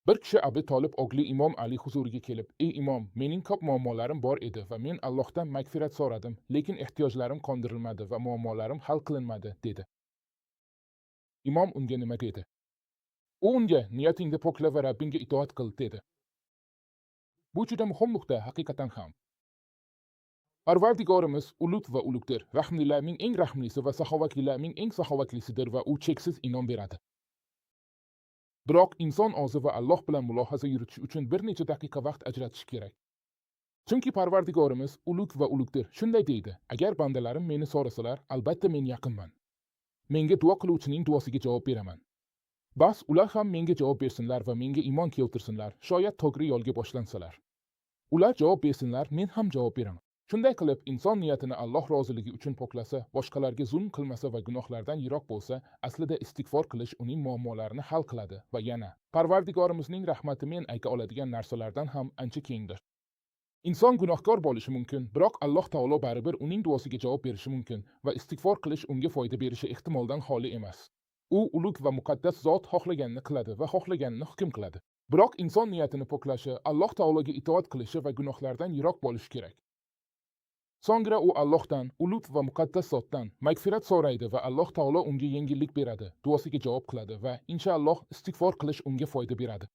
Bir kishi Abi Tolib og'li Imom Ali huzuriga kelib, "Ey imom, mening ko'p muammolarim bor edi va men Allohdan mag'firat so'radim, lekin ehtiyojlarim qondirilmadi va muammolarim hal qilinmadi" dedi. Imom unga nima dedi? U unga "Niyatingni pokla va Rabbingga itoat qil" dedi. Bu juda muhim nuqta haqiqatan ham. Parvardigorimiz ulug' va ulug'dir, rahmlilarning eng rahmlisi va saxovatlilarning eng saxovatlisidir va u cheksiz inom beradi. Biroq inson og'zi va Alloh bilan mulohaza yuritish uchun bir necha daqiqa vaqt ajratish kerak. Chunki Parvardigorimiz ulug' va ulug'dir. Shunday deydi: "Agar bandalarim meni so'rasalar, albatta men yaqinman. Menga duo qiluvchining duosiga javob beraman." Bas ular ham menga javob bersinlar va menga iymon keltirsinlar, shoyat to'g'ri yo'lga boshlansalar. Ular javob bersinlar, men ham javob beraman. Shunday qilib, inson niyatini Alloh roziligi uchun poklasa, boshqalarga zulm qilmasa va gunohlardan yiroq bo'lsa, aslida istig'for qilish uning muammolarini hal qiladi va yana Parvardigorimizning rahmati men ayta oladigan narsalardan ham ancha kengdir. Inson gunohkor bo'lishi mumkin, biroq Alloh taolo baribir uning duosiga javob berishi mumkin va istig'for qilish unga foyda berishi ehtimoldan xoli emas. U ulug' va muqaddas zot xohlaganini qiladi va xohlaganini hukm qiladi. Biroq inson niyatini poklashi, Alloh taologa itoat qilishi va gunohlardan yiroq bo'lishi kerak. So'ngra u Allohdan, ulug' va muqaddas zotdan mag'firat so'raydi va Alloh taolo unga yengillik beradi, duosiga javob qiladi va inshaalloh istig'for qilish unga foyda beradi.